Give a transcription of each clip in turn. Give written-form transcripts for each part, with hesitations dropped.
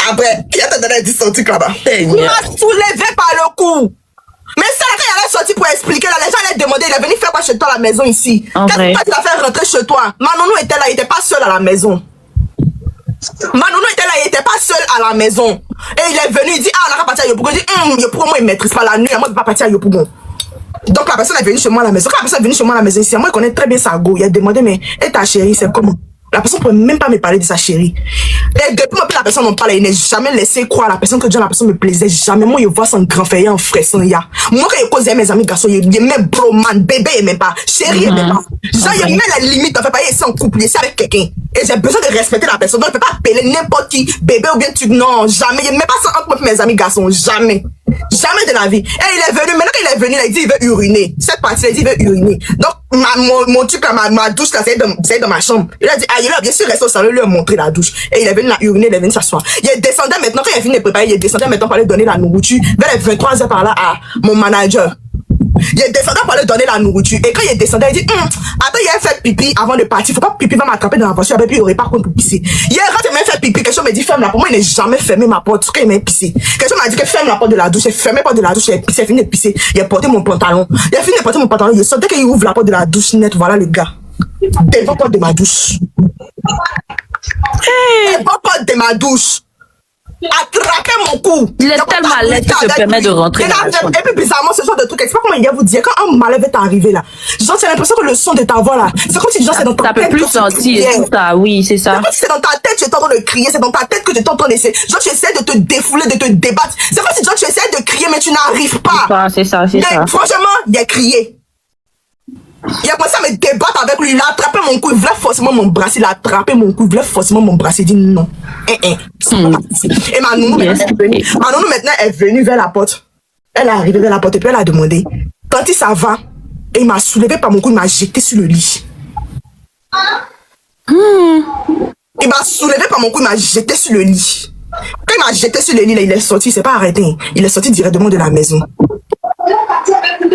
Après, qui a te donné 10 centimes là-bas? Il m'a soulevé par le cou. Mais ça, quand il allait sortir pour expliquer, là, les gens allaient demander, il est venu faire quoi chez toi à la maison ici? Qu'est-ce que tu as fait rentrer chez toi? Manonou était là, il n'était pas seul à la maison. Manonou était là, il n'était pas seul à la maison. Et il est venu, il dit, ah, on a qu'à partir à Yopougon. Il dit, Yopougon, moi, il ne maîtrise pas la nuit, moi, je ne peux pas partir à Yopougon. Donc la personne est venue chez moi à la maison. Quand la personne est venue chez moi à la maison ici, moi, il connaît très bien sa go. Il a demandé, mais, et ta chérie, c'est comment? La personne ne peut même pas me parler de sa chérie. Et depuis que la personne m'en parle, il n'a jamais laissé croire à la personne que la personne me plaisait. Jamais. Moi, je vois son grand frère, en frère, son ya. Moi, quand je causais mes amis garçons, il même bro, man, bébé, il même pas. Chérie, il même pas. Genre, il met la limite, en fait, pas, il est en couple, il est avec quelqu'un. Et j'ai besoin de respecter la personne. Donc, je ne peux pas appeler n'importe qui, bébé ou bien tu. Non, jamais. Il ne met pas ça entre mes amis garçons. Jamais. Jamais de la vie. Et il est venu, maintenant qu'il est venu, là, il dit il veut uriner. Cette partie-là, il dit il veut uriner. Donc, mon truc, là, ma douche, là, c'est dans ma chambre. Il a dit, ah, il a bien sûr resté au salon, lui a montré la douche. Et il est venu là uriner, il est venu s'asseoir. Il descendait maintenant, quand il a fini de préparer, il descendait maintenant pour aller donner la nourriture vers les 23h par là à mon manager. Il descendait pour aller donner la nourriture. Et quand il descendait, il dit, attends, il a fait pipi avant de partir. Faut pas que pipi va m'attraper dans la voiture. Et puis il aurait pas contre pisser. Hier, quand il m'a fait pipi, quelqu'un me dit, ferme la porte. Moi, il n'a jamais fermé ma porte. Quand il m'a pissé. Quelqu'un m'a dit que ferme la porte de la douche. J'ai fermé la porte de la douche. Il a pissé, il a fini de pisser. Il a porté mon pantalon. Il a fini de porter mon pantalon. Il sort. Dès qu'il ouvre la porte de la douche net, voilà le gars. Devant la porte de ma douche. Devant la porte de ma douche. Attraper mon cou. Il est tellement à l'aise qu'il se permet de rentrer. Et puis bizarrement, ce genre de truc, je sais pas comment il vient vous dire, quand un malheur est arrivé là, genre c'est l'impression que le son de ta voix là, c'est comme si genre c'est dans ta tête. Ça peut plus sentir tout ça, oui, c'est ça. C'est comme si c'est dans ta tête que tu es en train de crier, c'est dans ta tête que tu es en train d'essayer. Genre tu essaies de te défouler, de te débattre. C'est comme si genre tu essaies de crier mais tu n'arrives pas. C'est ça, c'est ça. Franchement, il a crié. Il a commencé à me débattre avec lui, il a attrapé mon cou, il voulait forcément m'embrasser, il a attrapé mon cou, il voulait forcément m'embrasser, il dit non. Et ma nounou maintenant est venue vers la porte. Elle est arrivée vers la porte et puis elle a demandé, quand ça va, et il m'a soulevé par mon cou, il m'a jeté sur le lit. Il m'a soulevé par mon cou, il m'a jeté sur le lit. Quand il m'a jeté sur le lit, là, il est sorti, il s'est pas arrêté. Il est sorti directement de la maison.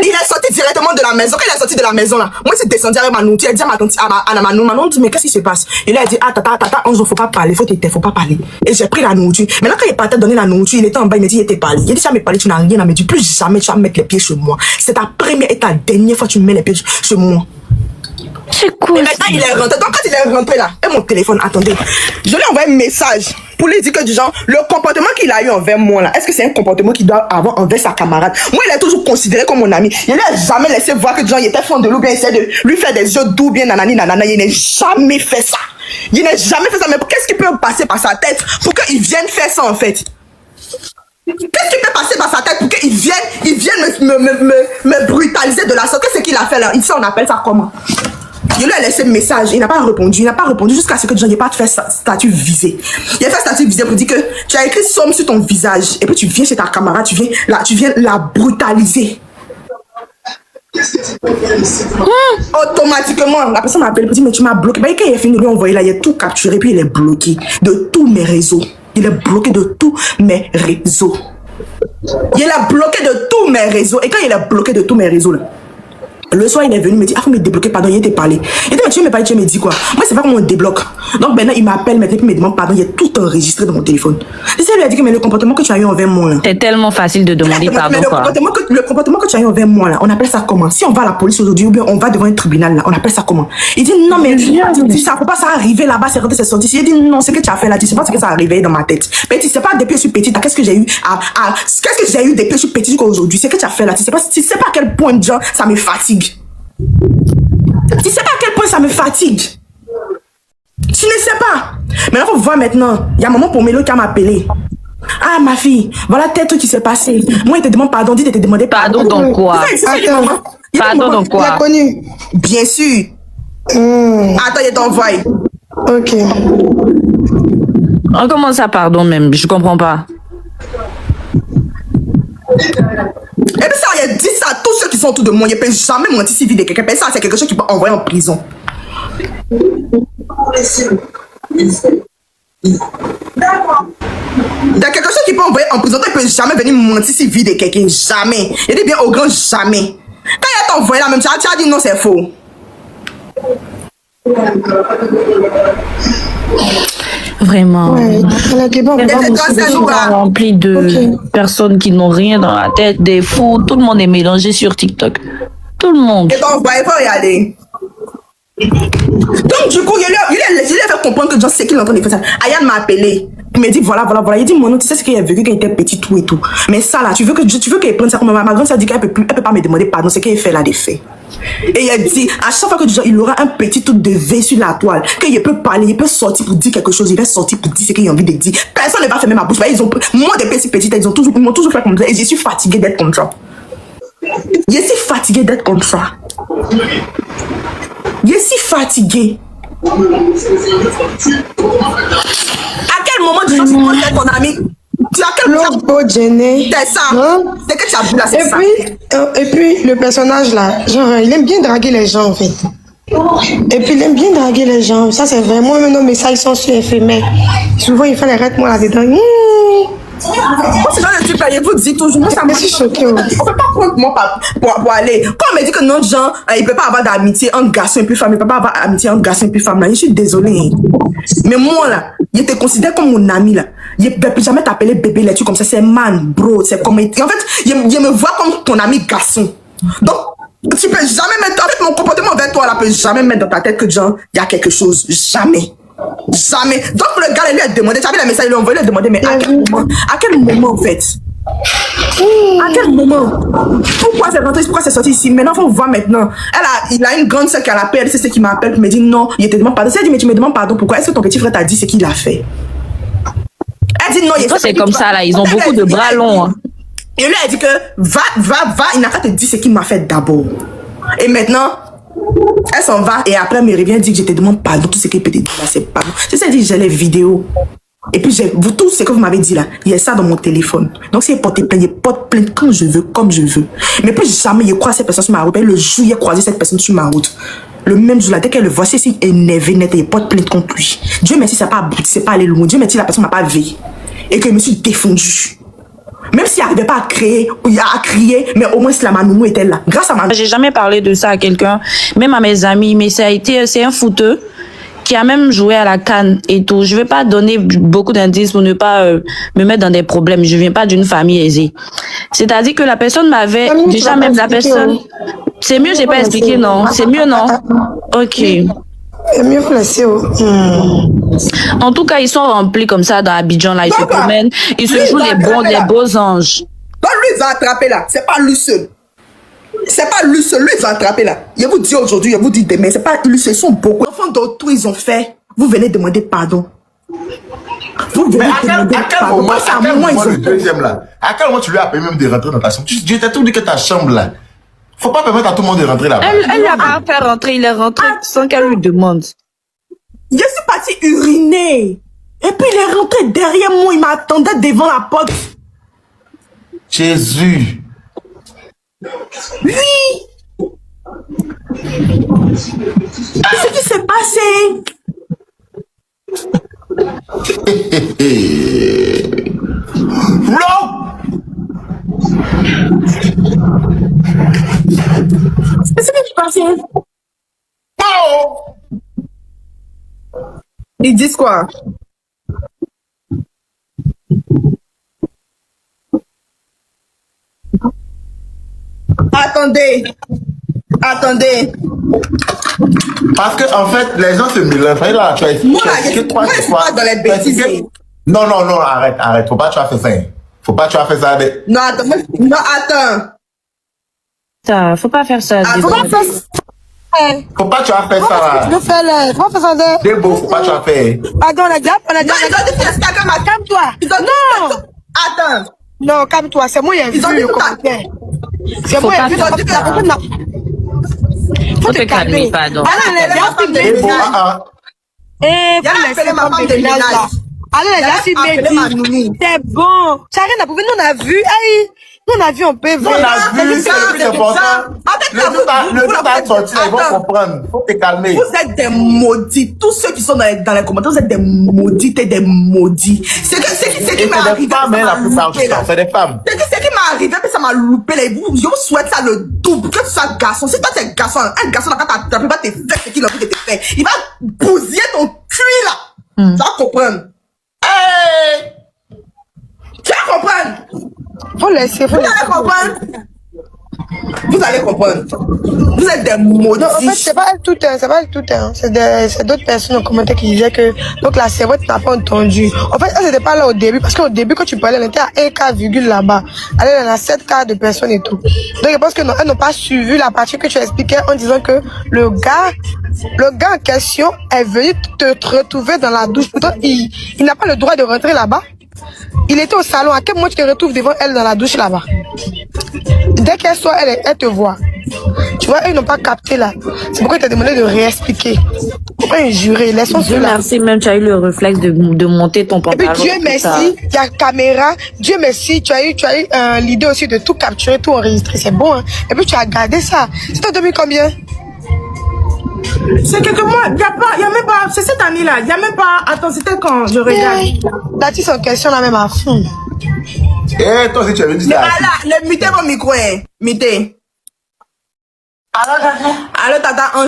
Il est sorti directement de la maison. Quand il est sorti de la maison, là, moi, c'est descendu avec ma nounou. Il a dit à ma tante, à ma nounou, dit, mais qu'est-ce qui se passe? Il a dit, ah, tata, on ne faut pas parler, faut pas parler. Et j'ai pris la nourriture. Maintenant, quand il partait donner la nourriture, il était en bas, il me dit, il était parlé. Il a dit, jamais parlé, tu n'as rien à me dire. Plus jamais tu vas mettre les pieds chez moi. C'est ta première et ta dernière fois que tu mets les pieds chez moi. C'est cool. Et maintenant, il est rentré. Donc, quand il est rentré là, et mon téléphone, attendez, je lui ai envoyé un message pour lui dire que du genre, le comportement qu'il a eu envers moi là, est-ce que c'est un comportement qu'il doit avoir envers sa camarade? Moi, il est toujours considéré comme mon ami. Il n'a jamais laissé voir que du genre, il était fan de lui, bien essayé de lui faire des yeux doux, bien nanani, nanana. Il n'a jamais fait ça. Il n'a jamais fait ça. Mais qu'est-ce qui peut passer par sa tête pour qu'il vienne faire ça en fait? Qu'est-ce qui peut passer par sa tête pour qu'il vienne me brutaliser de la sorte? Qu'est-ce qu'il a fait là? Ici, on appelle ça comment? Je lui ai laissé un message, il n'a pas répondu. Il n'a pas répondu jusqu'à ce que je n'ai pas fait statut visé. Il a fait statut visé pour dire que tu as écrit somme sur ton visage. Et puis tu viens chez ta camarade, tu viens la brutaliser. Automatiquement, la personne m'appelle et dit mais tu m'as bloqué. Ben, quand il a fini de lui envoyer là, il a tout capturé puis il est bloqué de tous mes réseaux. Il est bloqué de tous mes réseaux. Il est bloqué de tous mes réseaux. Et quand il est bloqué de tous mes réseaux là, le soir, il est venu me dire, ah, faut me débloquer, pardon, il était parlé. Il dit, mais tu veux me parler, tu me dis quoi? Moi, c'est pas comment on débloque. Donc maintenant, il m'appelle maintenant, puis il me demande pardon, il y a tout enregistré dans mon téléphone. Et ça lui a dit que, mais le comportement que tu as eu envers moi, là. C'est tellement facile de demander pardon, mais le comportement que tu as eu envers moi, là, on appelle ça comment? Si on va à la police aujourd'hui, ou bien on va devant un tribunal, là, on appelle ça comment? Il dit, non, mais ça peut pas ça arriver là-bas, c'est rentré, c'est sorti. Il dit, non, ce que tu as fait là, tu sais pas ce que ça arrivé dans ma tête. Mais tu sais pas, depuis que je suis petite, qu'est-ce que j'ai eu qu'est-ce que j'ai eu depuis que je suis petite jusqu'à aujourd'hui? C'est que tu as fait là, tu sais pas à quel point, genre, ça me fatigue. Tu sais pas à quel point ça me fatigue. Tu ne sais pas. Mais on va voir maintenant. Il y a maman Pomelo qui m'a appelé. Ah ma fille, voilà tel truc qui s'est passé. Moi il te demande pardon, dit de te demander pardon. Pardon dans quoi? Pardon dans quoi? Il a connu. Bien sûr. Attends, il t'envoie. Ok. On commence ça pardon même, je comprends pas. Et puis ça, il a dit ça à tous ceux qui sont autour de moi. Il ne peut jamais mentir si vide de quelqu'un. Ça, c'est quelque chose qui peut envoyer en prison. Il y a quelque chose qui peut envoyer en prison. Il ne peut jamais venir mentir si vide de quelqu'un. Jamais. Il dit bien au grand jamais. Quand il a envoyé la même chose, tu as dit non, c'est faux. Vraiment. Ouais, elle a débat, on va C'est rempli de personnes qui n'ont rien dans la tête, des fous. Tout le monde est mélangé sur TikTok. Tout le monde. Et donc, il faut y aller. Donc, du coup, il a fait comprendre que John sait qu'il est en train de faire ça. Ayane m'a appelé. Il m'a dit, voilà. Il dit, mon nom, tu sais ce qu'il a vécu quand il était petit, tout et tout. Mais ça, là, tu veux qu'elle prenne ça comme ma grande, ça dit qu'elle peut pas me demander pardon, c'est qu'elle fait là des faits. Et il a dit, à chaque fois que il aura un petit truc de V sur la toile, qu'il peut parler, il peut sortir pour dire quelque chose, il va sortir pour dire ce qu'il a envie de dire. Personne ne va fermer ma bouche. Moi, des petits petits, ils m'ont toujours fait comme ça. Et je suis fatiguée d'être comme ça. Je suis fatiguée d'être comme ça. Je suis fatiguée. À quel moment tu penses ton ami? Tu as quel moment? C'est ça. Hein? C'est que tu as vu là, c'est ça. Et puis, le personnage là, genre, il aime bien draguer les gens en fait. Et puis, il aime bien draguer les gens. Ça, c'est vraiment nos messages sont sur éphémères. Souvent, il fait les rêtes, moi, là-dedans. Moi, c'est dans le truc là, il vous dit toujours. Moi, ça me suis choquée. On peut pas prendre moi pour aller. Quand on me dit que non, Jean, il peut pas avoir d'amitié entre garçon et puis femme, il peut pas avoir d'amitié entre garçon et puis femme, là. Je suis désolée. Mais moi, là, il te considère comme mon ami, là. Il ne peut jamais t'appeler bébé là-dessus comme ça. C'est man, bro. C'est comme. En fait, il me voit comme ton ami garçon. Donc, tu peux jamais mettre. En fait, mon comportement envers toi, là, peut jamais mettre dans ta tête que, genre, il y a quelque chose. Jamais. Jamais. Donc le gars lui a demandé, tu as vu le message, il lui a envoyé, il a demandé, mais à quel moment en fait? À quel moment? Pourquoi c'est rentré, pourquoi c'est sorti ici? Maintenant, il faut voir maintenant. Il a une grande sœur qui l'appelle, c'est ce qui m'appelle, qui me dit non, il te demande pardon. Elle dit, mais tu me demandes pardon, pourquoi? Est-ce que ton petit frère t'a dit ce qu'il a fait? Elle dit non, il c'est comme ça là, ils ont beaucoup de bras longs. Hein. Et lui a dit que va, il n'a qu'à te dire ce qu'il m'a fait d'abord. Et maintenant, elle s'en va et après elle me revient dire que je te demande pardon, tout ce qu'elle peut te dire là, c'est pardon. Je sais dire j'ai les vidéos. Et puis tout ce que vous m'avez dit là, il y a ça dans mon téléphone. Donc si elle porte plainte, il porte plainte quand je veux, comme je veux. Mais plus jamais il croise cette personne sur ma route. Et le jour il a croisé cette personne sur ma route. Le même jour là, dès qu'elle le voit, c'est si énervé net et il porte plainte contre lui. Dieu merci, ça n'a pas abouti, c'est pas allé loin. Dieu merci, la personne m'a pas veillé. Et que je me suis défendue. Même s'il n'arrivait pas à créer, ou à crier, mais au moins si la Manounou était là. Grâce à ma... J'ai jamais parlé de ça à quelqu'un, même à mes amis, mais c'est un footeux qui a même joué à la CAN et tout. Je vais pas donner beaucoup d'indices pour ne pas me mettre dans des problèmes. Je viens pas d'une famille aisée. C'est-à-dire que la personne m'avait, déjà même la personne... C'est mieux, j'ai pas expliqué, non? C'est mieux, non? Ok. C'est mieux pour laisser. En tout cas, ils sont remplis comme ça dans Abidjan, là, ils se promènent, ils se jouent les beaux anges. Donc lui, il va attraper là, c'est pas lui seul. C'est pas lui seul, lui, il va attraper là. Je vous dis aujourd'hui, je vous dis demain, c'est pas lui seul, ils sont beaucoup. Les enfants d'autres, ils ont fait, vous venez demander pardon. Vous venez demander pardon. À quel moment le deuxième là? À quel moment tu lui as permis même de rentrer dans ta chambre? Tu t'es tout dit que ta chambre là. Faut pas permettre à tout le monde de rentrer là-bas. Elle l'a pas fait rentrer, il est rentré sans qu'elle lui demande. Je suis partie uriner. Et puis il est rentré derrière moi, il m'attendait devant la porte. Jésus. Oui. Qu'est-ce qui s'est passé? Non. Qu'est-ce qui s'est passé? Oh. Ils disent quoi? Attendez. Parce que en fait, les gens se mélangent. Là, tu as expliqué moi, je suis pas dans les bêtises. Non, arrête. Faut pas tu as fait ça. Faut pas tu as fait ça. Non, attends. Ça, faut pas faire ça. Faut pas faire ça. Faut pas tu as fait ça là. Faut pas faire ça. C'est beau, faut pas tu as fait. Pardon, on a déjà. Calme-toi. Non. Attends. Non, calme-toi, c'est moi qui ai vu le commentaire. C'est moi qui ai vu le commentaire. Faut te calmer, pardon. Allez, les gars, c'est bon. Ça rien à prouver. Nous, on a vu. Nous, on a vu en PV. On a vu, c'est le plus important. Le tout a sorti, ils vont comprendre. Faut te calmer. Vous êtes des maudits. Tous ceux qui sont dans les commentaires, vous êtes des maudites et des maudits. C'est qui m'est arrivé. C'est des femmes, la plupart du temps. C'est des femmes. C'est qui m'est arrivé, mais ça m'a loupé. Je vous souhaite ça le double. Que tu sois garçon. Si toi, t'es garçon, un garçon, quand t'attrapes pas tes fesses, ce qu'il a envie de te faire, il va bousiller ton cul, là. Tu vas comprendre. comprendre. Faut laisser, Vous allez comprendre. Vous allez comprendre. Vous êtes des maudits. Non, en fait, c'est pas tout un, c'est pas tout un. C'est d'autres personnes en commentaire qui disaient que donc la servante n'a pas entendu. En fait, ça c'était pas là au début, parce qu'au début, quand tu parlais, elle était à 1 cas virgule là-bas. Elle en a 7 cas de personnes et tout. Donc, je pense que non, elles n'ont pas suivi la partie que tu expliquais en disant que le gars en question est venu te retrouver dans la douche. Pourtant, il n'a pas le droit de rentrer là-bas. Il était au salon. À quel moment tu te retrouves devant elle dans la douche là-bas? Dès qu'elle sort, elle te voit. Tu vois, ils n'ont pas capté là. C'est pourquoi ils t'ont demandé de réexpliquer. Pourquoi ils juraient? Laissons Dieu cela. merci, même tu as eu le réflexe de monter ton Et pantalon. puis Dieu merci, il y a caméra. Dieu merci, tu as eu l'idée aussi de tout capturer, tout enregistrer. C'est bon, hein? Et puis tu as gardé ça. C'était en 2000 combien? C'est quelques mois. Il n'y a même pas. C'est cette année-là. Il n'y a même pas. Attends, c'était quand je regarde. La tisse en question là même à fond. Eh, toi aussi, tu avais dit ça. Voilà, mutez mon micro, hein. Mutez. Allô, tata.